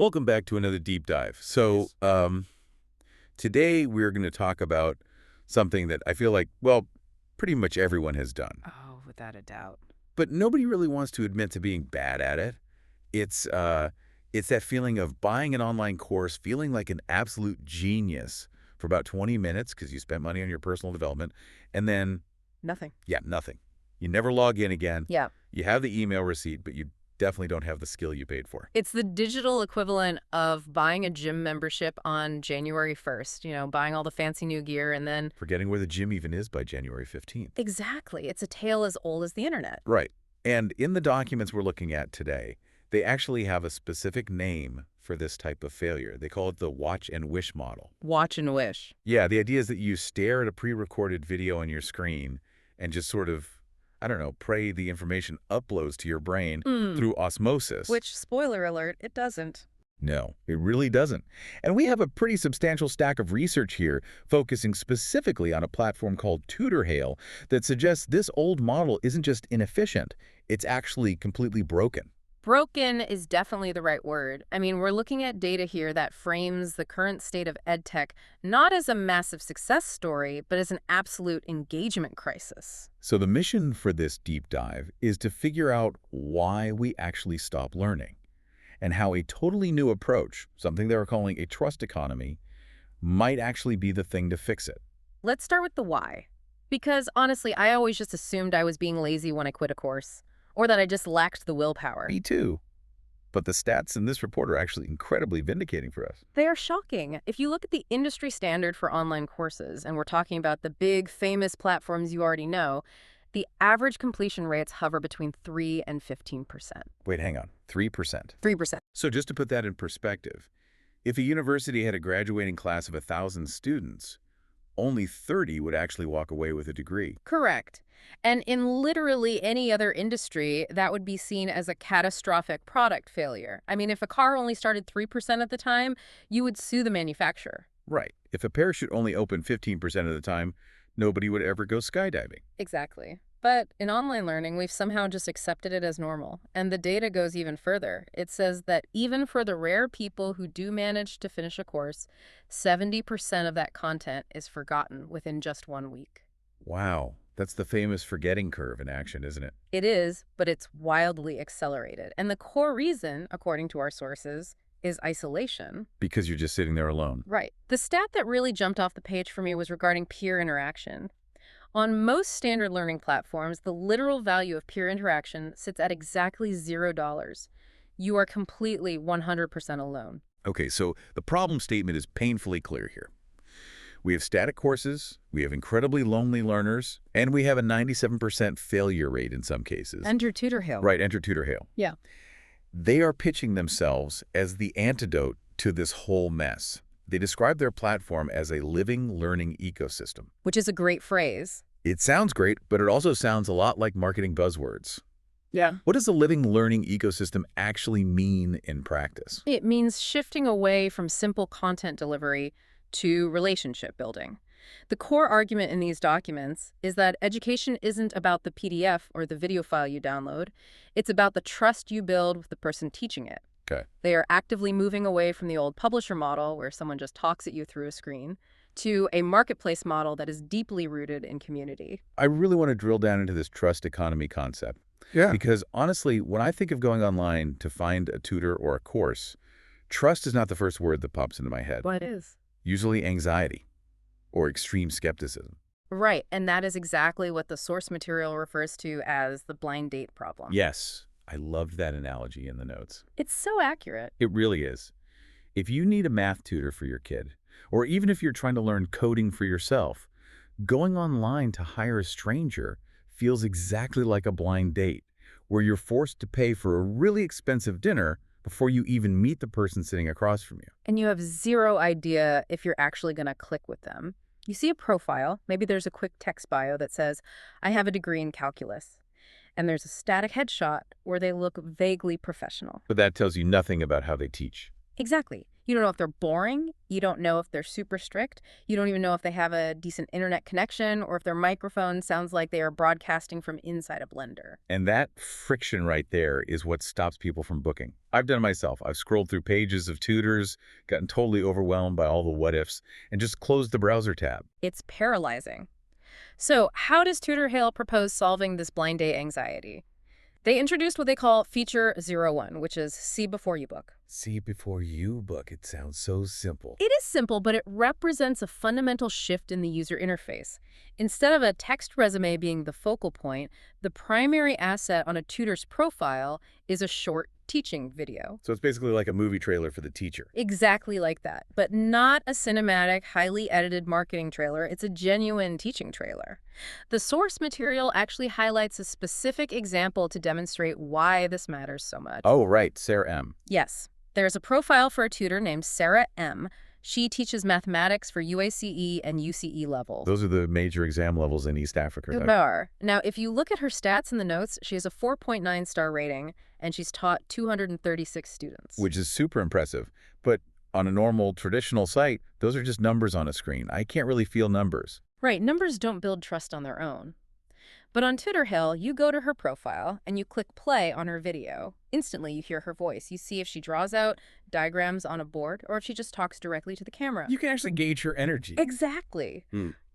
Welcome back to another deep dive. Today we're going to talk about something that I feel like, well, pretty much everyone has done. Oh, without a doubt. But nobody really wants to admit to being bad at it. It's it's that feeling of buying an online course, feeling like an absolute genius for about 20 minutes because you spent money on your personal development, and then, Nothing. yeah, nothing. You never log in again. Yeah. You have the email receipt, but you definitely don't have the skill you paid for. It's the digital equivalent of buying a gym membership on January 1st, buying all the fancy new gear and then... Forgetting where the gym even is by January 15th. Exactly. It's a tale as old as the internet. Right. And in the documents we're looking at today, they actually have a specific name for this type of failure. They call it the watch and wish model. Watch and wish. Yeah, the idea is that you stare at a pre-recorded video on your screen and just sort of, I don't know, pray the information uploads to your brain through osmosis. Which, spoiler alert, it doesn't. No, it really doesn't. And we have a pretty substantial stack of research here focusing specifically on a platform called TutorHail that suggests this old model isn't just inefficient, it's actually completely broken. Broken is definitely the right word. I mean, we're looking at data here that frames the current state of EdTech not as a massive success story, but as an absolute engagement crisis. So the mission for this deep dive is to figure out why we actually stop learning and how a totally new approach, something they're calling a trust economy, might actually be the thing to fix it. Let's start with the why. Because honestly, I always just assumed I was being lazy when I quit a course, or that I just lacked the willpower. Me too. But the stats in this report are actually incredibly vindicating for us. They are shocking. If you look at the industry standard for online courses, and we're talking about the big, famous platforms you already know, the average completion rates hover between 3 and 15%. Wait, hang on. 3%. 3%. So just to put that in perspective, if a university had a graduating class of 1,000 students, only 30 would actually walk away with a degree. Correct. And in literally any other industry, that would be seen as a catastrophic product failure. I mean, if a car only started 3% of the time, you would sue the manufacturer. Right. If a parachute only opened 15% of the time, nobody would ever go skydiving. Exactly. But in online learning, we've somehow just accepted it as normal. And the data goes even further. It says that even for the rare people who do manage to finish a course, 70% of that content is forgotten within just 1 week. Wow. That's the famous forgetting curve in action, isn't it? It is, but it's wildly accelerated. And the core reason, according to our sources, is isolation. Because you're just sitting there alone. Right. The stat that really jumped off the page for me was regarding peer interaction. On most standard learning platforms, the literal value of peer interaction sits at exactly $0. You are completely 100% alone. Okay, so the problem statement is painfully clear here. We have static courses, we have incredibly lonely learners, and we have a 97% failure rate in some cases. Enter TutorHail. Right, enter TutorHail. Yeah. They are pitching themselves as the antidote to this whole mess. They describe their platform as a living learning ecosystem. Which is a great phrase. It sounds great, but it also sounds a lot like marketing buzzwords. Yeah. What does a living learning ecosystem actually mean in practice? It means shifting away from simple content delivery to relationship building. The core argument in these documents is that education isn't about the PDF or the video file you download. It's about the trust you build with the person teaching it. Okay. They are actively moving away from the old publisher model where someone just talks at you through a screen to a marketplace model that is deeply rooted in community. I really want to drill down into this trust economy concept. Yeah. Because honestly, when I think of going online to find a tutor or a course, trust is not the first word that pops into my head. What is? Usually anxiety or extreme skepticism. Right, and that is exactly what the source material refers to as the blind date problem. Yes, I loved that analogy in the notes. It's so accurate. It really is. If you need a math tutor for your kid, or even if you're trying to learn coding for yourself, going online to hire a stranger feels exactly like a blind date, where you're forced to pay for a really expensive dinner before you even meet the person sitting across from you. And you have zero idea if you're actually going to click with them. You see a profile, maybe there's a quick text bio that says, I have a degree in calculus. And there's a static headshot where they look vaguely professional. But that tells you nothing about how they teach. Exactly. You don't know if they're boring. You don't know if they're super strict. You don't even know if they have a decent internet connection or if their microphone sounds like they are broadcasting from inside a blender. And that friction right there is what stops people from booking. I've done it myself. I've scrolled through pages of tutors, gotten totally overwhelmed by all the what ifs, and just closed the browser tab. It's paralyzing. So, how does TutorHail propose solving this blind date anxiety? They introduced what they call Feature 01, which is see before you book. See before you book. It sounds so simple. It is simple, but it represents a fundamental shift in the user interface. Instead of a text resume being the focal point, the primary asset on a tutor's profile is a short teaching video. So it's basically like a movie trailer for the teacher. Exactly like that, but not a cinematic, highly edited marketing trailer. It's a genuine teaching trailer. The source material actually highlights a specific example to demonstrate why this matters so much. Oh, right. Sarah M. Yes. There's a profile for a tutor named Sarah M. She teaches mathematics for UACE and UCE levels. Those are the major exam levels in East Africa. They are. Now, if you look at her stats in the notes, she has a 4.9 star rating, and she's taught 236 students. Which is super impressive. But on a normal, traditional site, those are just numbers on a screen. I can't really feel numbers. Right, numbers don't build trust on their own. But on TutorHail, you go to her profile and you click play on her video. Instantly, you hear her voice. You see if she draws out diagrams on a board or if she just talks directly to the camera. You can actually gauge her energy. Exactly.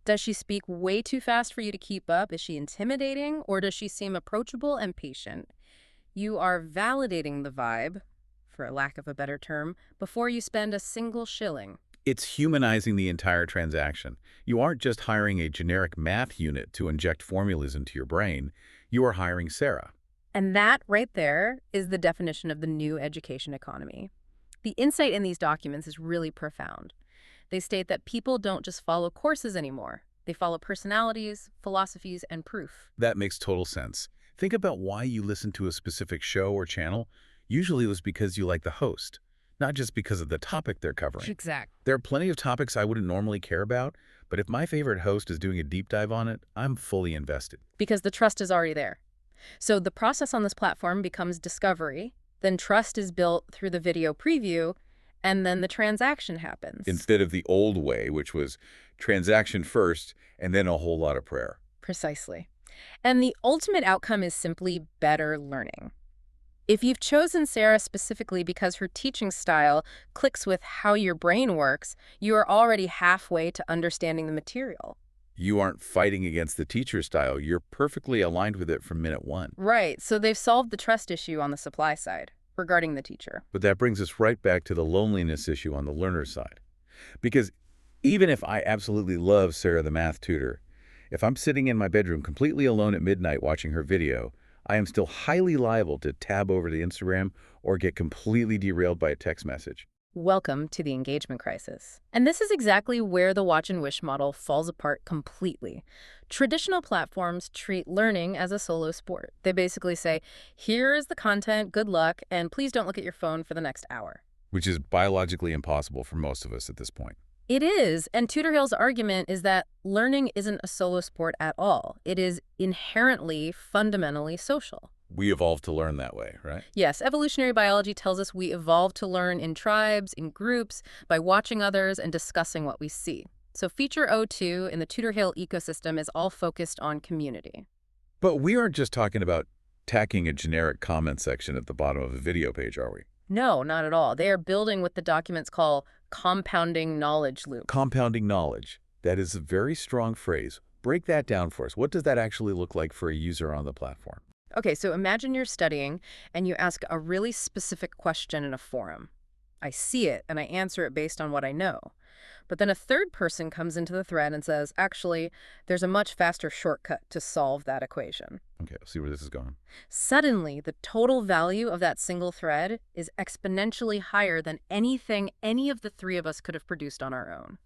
Does she speak way too fast for you to keep up? Is she intimidating, or does she seem approachable and patient? You are validating the vibe, for lack of a better term, before you spend a single shilling. It's humanizing the entire transaction. You aren't just hiring a generic math unit to inject formulas into your brain. You are hiring Sarah. And that right there is the definition of the new education economy. The insight in these documents is really profound. They state that people don't just follow courses anymore. They follow personalities, philosophies, and proof. That makes total sense. Think about why you listen to a specific show or channel. Usually it was because you like the host, not just because of the topic they're covering. Exact. There are plenty of topics I wouldn't normally care about, but if my favorite host is doing a deep dive on it, I'm fully invested. Because the trust is already there. So the process on this platform becomes discovery, then trust is built through the video preview, and then the transaction happens. Instead of the old way, which was transaction first and then a whole lot of prayer. Precisely. And the ultimate outcome is simply better learning. If you've chosen Sarah specifically because her teaching style clicks with how your brain works, you are already halfway to understanding the material. You aren't fighting against the teacher style. You're perfectly aligned with it from minute one. Right, so they've solved the trust issue on the supply side regarding the teacher. But that brings us right back to the loneliness issue on the learner side. Because even if I absolutely love Sarah the math tutor, if I'm sitting in my bedroom completely alone at midnight watching her video, I am still highly liable to tab over to Instagram or get completely derailed by a text message. Welcome to the engagement crisis. And this is exactly where the watch and wish model falls apart completely. Traditional platforms treat learning as a solo sport. They basically say, here is the content, good luck, and please don't look at your phone for the next hour. Which is biologically impossible for most of us at this point. It is, and TutorHail's argument is that learning isn't a solo sport at all. It is inherently, fundamentally social. We evolved to learn that way, right? Yes, evolutionary biology tells us we evolved to learn in tribes, in groups, by watching others and discussing what we see. So Feature 02 in the TutorHail ecosystem is all focused on community. But we aren't just talking about tacking a generic comment section at the bottom of a video page, are we? No, not at all. They are building what the documents call compounding knowledge loop. Compounding knowledge. That is a very strong phrase. Break that down for us. What does that actually look like for a user on the platform? Okay, so imagine you're studying and you ask a really specific question in a forum. I see it and I answer it based on what I know. But then a third person comes into the thread and says, actually, there's a much faster shortcut to solve that equation. Okay, let's see where this is going. Suddenly, the total value of that single thread is exponentially higher than anything any of the three of us could have produced on our own.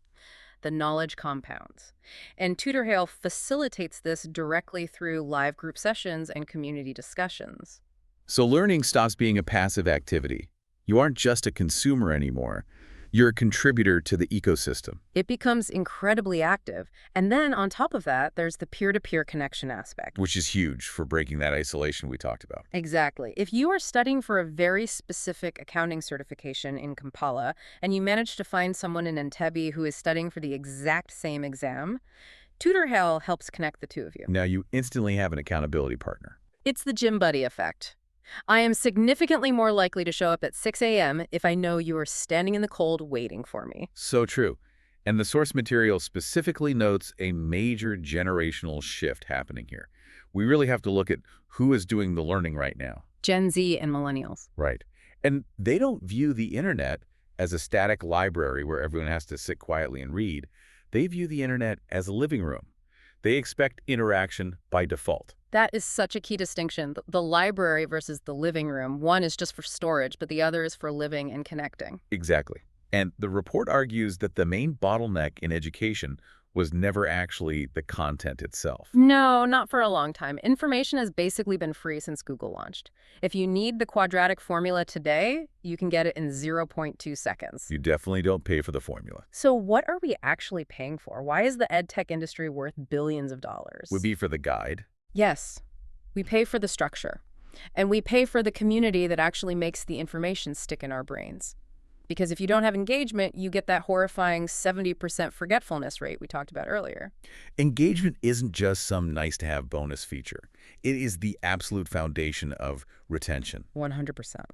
The knowledge compounds. And TutorHail facilitates this directly through live group sessions and community discussions. So learning stops being a passive activity. You aren't just a consumer anymore. You're a contributor to the ecosystem. It becomes incredibly active. And then on top of that, there's the peer-to-peer connection aspect. Which is huge for breaking that isolation we talked about. Exactly. If you are studying for a very specific accounting certification in Kampala and you manage to find someone in Entebbe who is studying for the exact same exam, TutorHail helps connect the two of you. Now you instantly have an accountability partner. It's the gym buddy effect. I am significantly more likely to show up at 6 a.m. if I know you are standing in the cold waiting for me. So true. And the source material specifically notes a major generational shift happening here. We really have to look at who is doing the learning right now. Gen Z and millennials. Right. And they don't view the internet as a static library where everyone has to sit quietly and read. They view the internet as a living room. They expect interaction by default. That is such a key distinction. The library versus the living room. One is just for storage, but the other is for living and connecting. Exactly. And the report argues that the main bottleneck in education was never actually the content itself. No, not for a long time. Information has basically been free since Google launched. If you need the quadratic formula today, you can get it in 0.2 seconds. You definitely don't pay for the formula. So what are we actually paying for? Why is the edtech industry worth billions of dollars? Would be for the guide. Yes, we pay for the structure. And we pay for the community that actually makes the information stick in our brains. Because if you don't have engagement, you get that horrifying 70% forgetfulness rate we talked about earlier. Engagement isn't just some nice-to-have bonus feature. It is the absolute foundation of retention. 100%.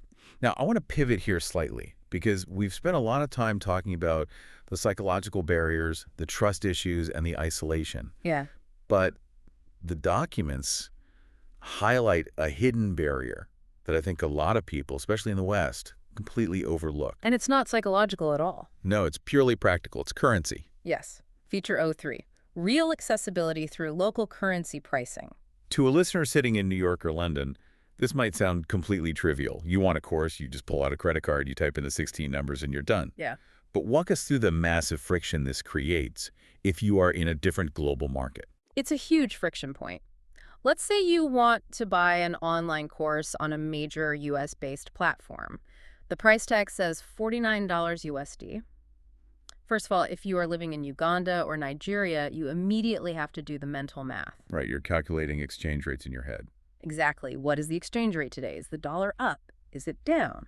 Now, I want to pivot here slightly because we've spent a lot of time talking about the psychological barriers, the trust issues, and the isolation. Yeah. But the documents highlight a hidden barrier that I think a lot of people, especially in the West, completely overlook. And it's not psychological at all. No, it's purely practical. It's currency. Yes. Feature O3. Real accessibility through local currency pricing. To a listener sitting in New York or London, this might sound completely trivial. You want a course, you just pull out a credit card, you type in the 16 numbers, and you're done. Yeah. But walk us through the massive friction this creates if you are in a different global market. It's a huge friction point. Let's say you want to buy an online course on a major US-based platform. The price tag says $49 USD. First of all, if you are living in Uganda or Nigeria, you immediately have to do the mental math. Right, you're calculating exchange rates in your head. Exactly. What is the exchange rate today? Is the dollar up? Is it down?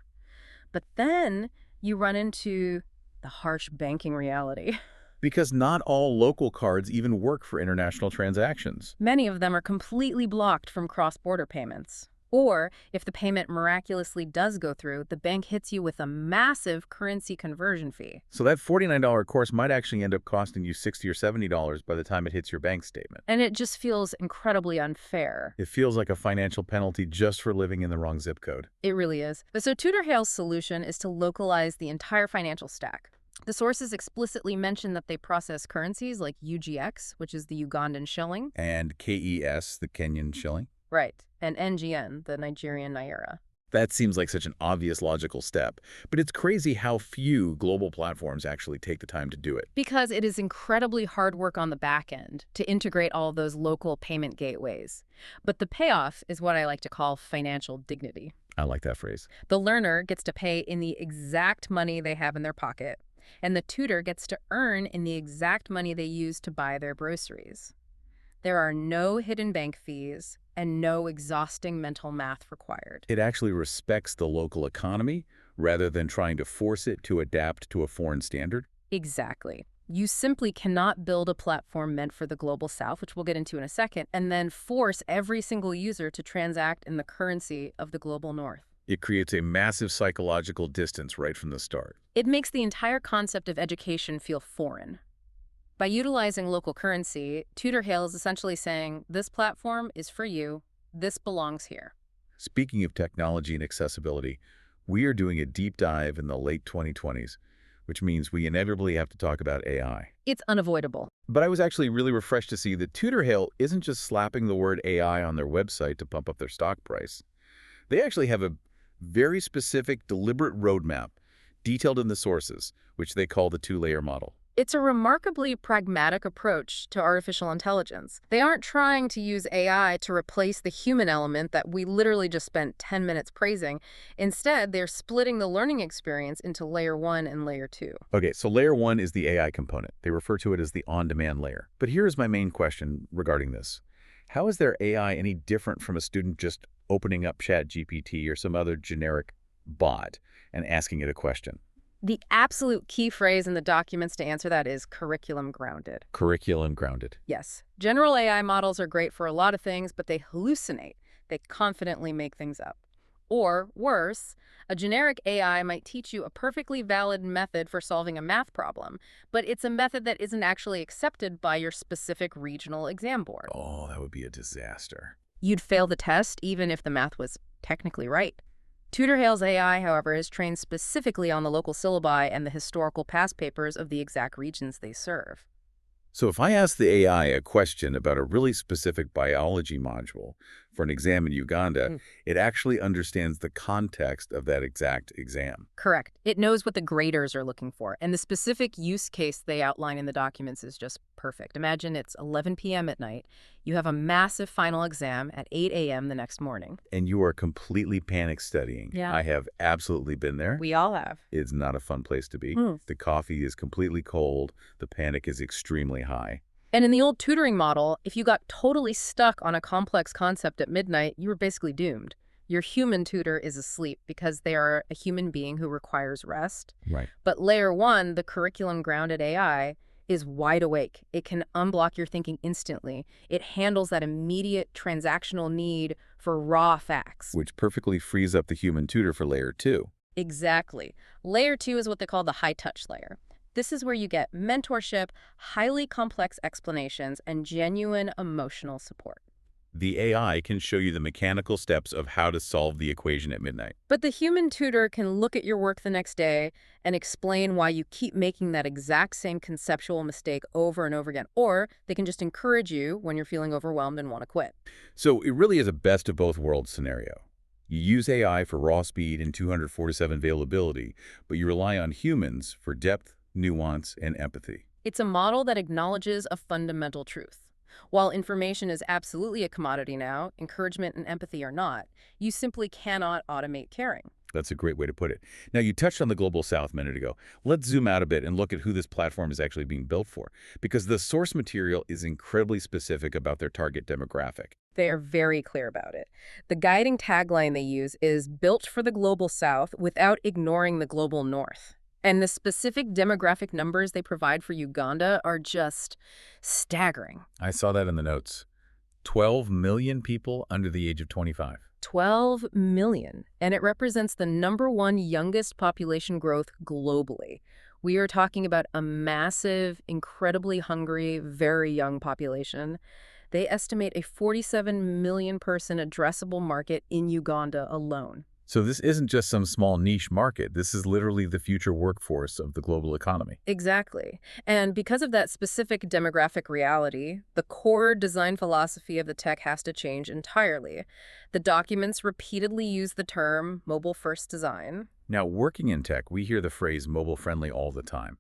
But then you run into the harsh banking reality. Because not all local cards even work for international transactions. Many of them are completely blocked from cross-border payments. Or, if the payment miraculously does go through, the bank hits you with a massive currency conversion fee. So that $49 course might actually end up costing you $60 or $70 by the time it hits your bank statement. And it just feels incredibly unfair. It feels like a financial penalty just for living in the wrong zip code. It really is. So TutorHail's solution is to localize the entire financial stack. The sources explicitly mention that they process currencies like UGX, which is the Ugandan shilling. And KES, the Kenyan shilling. Right. And NGN, the Nigerian naira. That seems like such an obvious logical step, but it's crazy how few global platforms actually take the time to do it. Because it is incredibly hard work on the back end to integrate all of those local payment gateways. But the payoff is what I like to call financial dignity. I like that phrase. The learner gets to pay in the exact money they have in their pocket, and the tutor gets to earn in the exact money they use to buy their groceries. There are no hidden bank fees and no exhausting mental math required. It actually respects the local economy rather than trying to force it to adapt to a foreign standard. Exactly. You simply cannot build a platform meant for the global south, which we'll get into in a second, and then force every single user to transact in the currency of the global north. It creates a massive psychological distance right from the start. It makes the entire concept of education feel foreign. By utilizing local currency, TutorHail is essentially saying, this platform is for you, this belongs here. Speaking of technology and accessibility, we are doing a deep dive in the late 2020s, which means we inevitably have to talk about AI. It's unavoidable. But I was actually really refreshed to see that TutorHail isn't just slapping the word AI on their website to pump up their stock price. They actually have a very specific, deliberate roadmap, detailed in the sources, which they call the two-layer model. It's a remarkably pragmatic approach to artificial intelligence. They aren't trying to use AI to replace the human element that we literally just spent 10 minutes praising. Instead, they're splitting the learning experience into layer 1 and layer 2. Okay, so layer 1 is the AI component. They refer to it as the on-demand layer. But here's my main question regarding this. How is their AI any different from a student just opening up ChatGPT or some other generic bot and asking it a question? The absolute key phrase in the documents to answer that is curriculum grounded. Curriculum grounded. Yes, general AI models are great for a lot of things, but they hallucinate. They confidently make things up. Or, worse, a generic AI might teach you a perfectly valid method for solving a math problem, but it's a method that isn't actually accepted by your specific regional exam board. Oh, that would be a disaster. You'd fail the test even if the math was technically right. TutorHail's AI, however, is trained specifically on the local syllabi and the historical past papers of the exact regions they serve. So if I ask the AI a question about a really specific biology module for an exam in Uganda, it actually understands the context of that exact exam. Correct. It knows what the graders are looking for, and the specific use case they outline in the documents is just perfect. Imagine it's 11 p.m. at night. You have a massive final exam at 8 a.m. the next morning. And you are completely panic studying. Yeah. I have absolutely been there. We all have. It's not a fun place to be. The coffee is completely cold. The panic is extremely high. And in the old tutoring model, if you got totally stuck on a complex concept at midnight, you were basically doomed. Your human tutor is asleep because they are a human being who requires rest. Right. But layer 1, the curriculum-grounded AI, is wide awake. It can unblock your thinking instantly. It handles that immediate transactional need for raw facts. Which perfectly frees up the human tutor for layer 2. Exactly. Layer 2 is what they call the high-touch layer. This is where you get mentorship, highly complex explanations, and genuine emotional support. The AI can show you the mechanical steps of how to solve the equation at midnight. But the human tutor can look at your work the next day and explain why you keep making that exact same conceptual mistake over and over again. Or they can just encourage you when you're feeling overwhelmed and want to quit. So it really is a best of both worlds scenario. You use AI for raw speed and 247 availability, but you rely on humans for depth, nuance, and empathy. It's a model that acknowledges a fundamental truth. While information is absolutely a commodity now, encouragement and empathy are not. You simply cannot automate caring. That's a great way to put it. Now, you touched on the Global South a minute ago. Let's zoom out a bit and look at who this platform is actually being built for, because the source material is incredibly specific about their target demographic. They are very clear about it. The guiding tagline they use is built for the Global South without ignoring the Global North. And the specific demographic numbers they provide for Uganda are just staggering. I saw that in the notes. 12 million people under the age of 25. 12 million, and it represents the #1 youngest population growth globally. We are talking about a massive, incredibly hungry, very young population. They estimate a 47 million person addressable market in Uganda alone. So this isn't just some small niche market. This is literally the future workforce of the global economy. Exactly. And because of that specific demographic reality, the core design philosophy of the tech has to change entirely. The documents repeatedly use the term mobile-first design. Now, working in tech, we hear the phrase mobile-friendly all the time.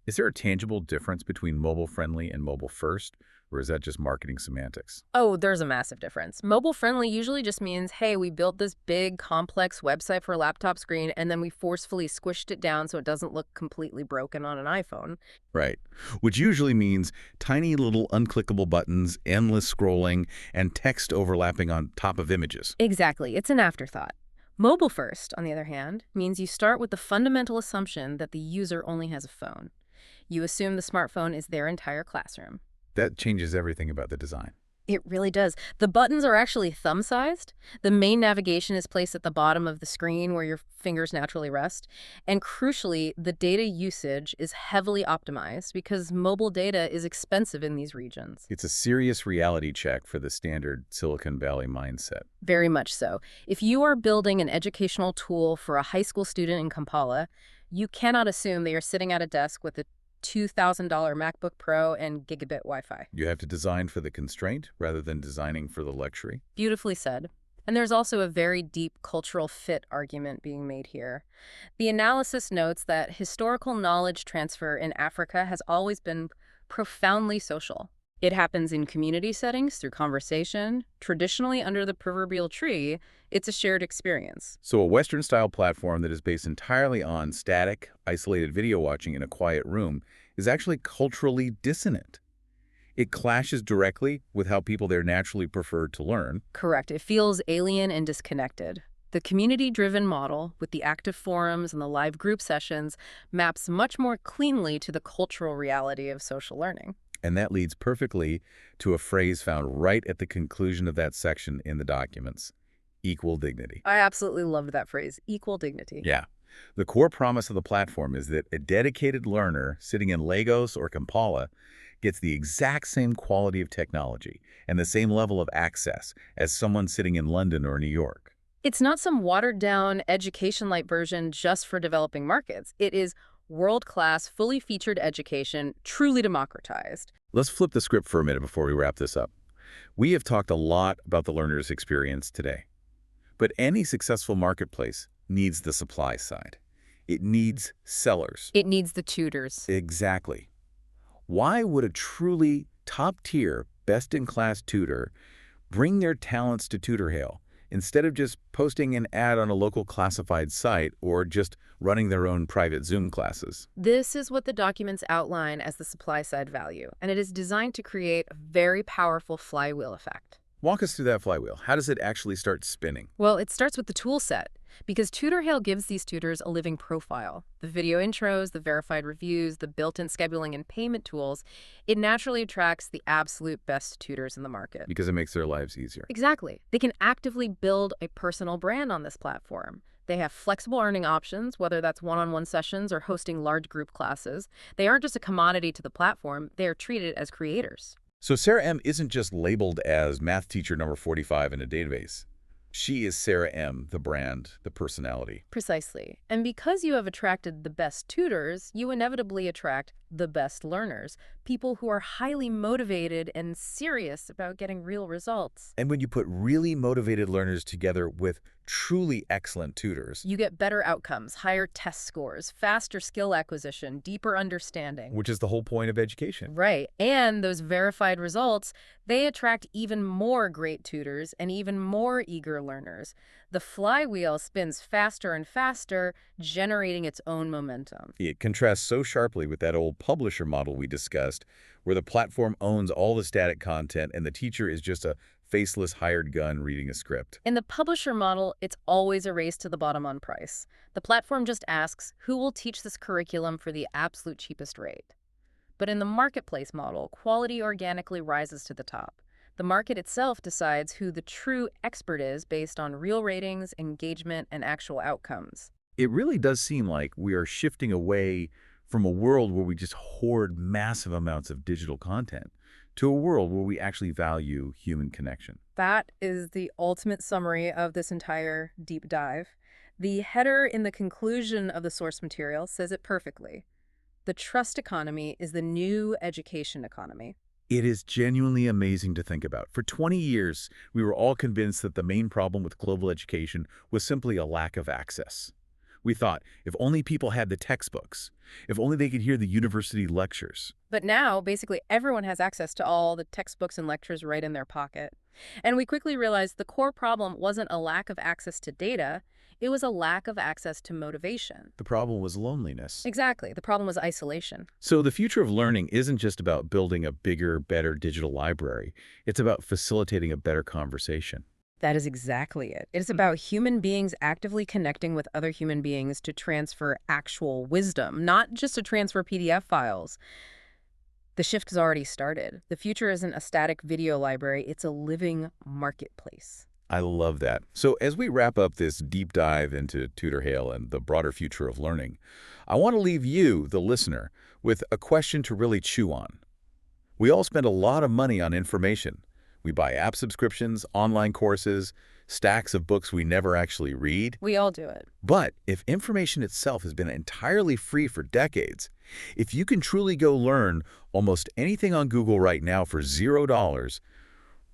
Is there a tangible difference between mobile-friendly and mobile-first, or is that just marketing semantics? Oh, there's a massive difference. Mobile-friendly usually just means, hey, we built this big, complex website for a laptop screen, and then we forcefully squished it down so it doesn't look completely broken on an iPhone. Right. Which usually means tiny little unclickable buttons, endless scrolling, and text overlapping on top of images. Exactly. It's an afterthought. Mobile first, on the other hand, means you start with the fundamental assumption that the user only has a phone. You assume the smartphone is their entire classroom. That changes everything about the design. It really does. The buttons are actually thumb-sized. The main navigation is placed at the bottom of the screen where your fingers naturally rest. And crucially, the data usage is heavily optimized because mobile data is expensive in these regions. It's a serious reality check for the standard Silicon Valley mindset. Very much so. If you are building an educational tool for a high school student in Kampala, you cannot assume they are sitting at a desk with a $2,000 MacBook Pro and gigabit Wi-Fi. You have to design for the constraint rather than designing for the luxury. Beautifully said. And there's also a very deep cultural fit argument being made here. The analysis notes that historical knowledge transfer in Africa has always been profoundly social. It happens in community settings through conversation. Traditionally, under the proverbial tree, it's a shared experience. So a Western-style platform that is based entirely on static, isolated video watching in a quiet room is actually culturally dissonant. It clashes directly with how people there naturally prefer to learn. Correct. It feels alien and disconnected. The community-driven model, with the active forums and the live group sessions, maps much more cleanly to the cultural reality of social learning. And that leads perfectly to a phrase found right at the conclusion of that section in the documents: equal dignity. I absolutely loved that phrase, equal dignity. Yeah. The core promise of the platform is that a dedicated learner sitting in Lagos or Kampala gets the exact same quality of technology and the same level of access as someone sitting in London or New York. It's not some watered-down education-like version just for developing markets. It is world-class, fully featured education, truly democratized. Let's flip the script for a minute before we wrap this up. We have talked a lot about the learner's experience today. But any successful marketplace needs the supply side. It needs sellers. It needs the tutors. Exactly. Why would a truly top-tier, best-in-class tutor bring their talents to TutorHail instead of just posting an ad on a local classified site or just running their own private Zoom classes? This is what the documents outline as the supply-side value, and it is designed to create a very powerful flywheel effect. Walk us through that flywheel. How does it actually start spinning? Well, it starts with the tool set, because TutorHail gives these tutors a living profile. The video intros, the verified reviews, the built-in scheduling and payment tools, it naturally attracts the absolute best tutors in the market. Because it makes their lives easier. Exactly. They can actively build a personal brand on this platform. They have flexible earning options, whether that's one-on-one sessions or hosting large group classes. They aren't just a commodity to the platform, they are treated as creators. So Sarah M. isn't just labeled as math teacher number 45 in a database. She is Sarah M., the brand, the personality. Precisely. And because you have attracted the best tutors, you inevitably attract the best learners, people who are highly motivated and serious about getting real results. And when you put really motivated learners together with truly excellent tutors, You get better outcomes, higher test scores, faster skill acquisition, deeper understanding. which is the whole point of education. Right. And those verified results, they attract even more great tutors and even more eager learners. The flywheel spins faster and faster, generating its own momentum. It contrasts so sharply with that old publisher model we discussed, where the platform owns all the static content and the teacher is just a faceless hired gun reading a script. In the publisher model, it's always a race to the bottom on price. The platform just asks, who will teach this curriculum for the absolute cheapest rate? But in the marketplace model, quality organically rises to the top. The market itself decides who the true expert is based on real ratings, engagement, and actual outcomes. It really does seem like we are shifting away from a world where we just hoard massive amounts of digital content to a world where we actually value human connection. That is the ultimate summary of this entire deep dive. The header in the conclusion of the source material says it perfectly. The trust economy is the new education economy. It is genuinely amazing to think about. For 20 years, we were all convinced that the main problem with global education was simply a lack of access. We thought, if only people had the textbooks, if only they could hear the university lectures. But now, basically, everyone has access to all the textbooks and lectures right in their pocket. And we quickly realized the core problem wasn't a lack of access to data, it was a lack of access to motivation. The problem was loneliness. Exactly. The problem was isolation. So the future of learning isn't just about building a bigger, better digital library. It's about facilitating a better conversation. That is exactly it. It is about human beings actively connecting with other human beings to transfer actual wisdom, not just to transfer PDF files. The shift has already started. The future isn't a static video library, it's a living marketplace. I love that. So as we wrap up this deep dive into TutorHail and the broader future of learning, I want to leave you, the listener, with a question to really chew on. We all spend a lot of money on information. We buy app subscriptions, online courses, stacks of books we never actually read. We all do it. But if information itself has been entirely free for decades, if you can truly go learn almost anything on Google right now for $0,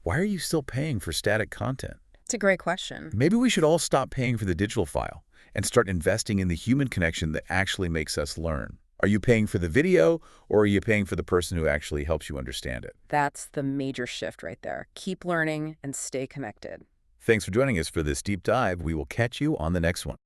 why are you still paying for static content? It's a great question. Maybe we should all stop paying for the digital file and start investing in the human connection that actually makes us learn. Are you paying for the video, or are you paying for the person who actually helps you understand it? That's the major shift right there. Keep learning and stay connected. Thanks for joining us for this deep dive. We will catch you on the next one.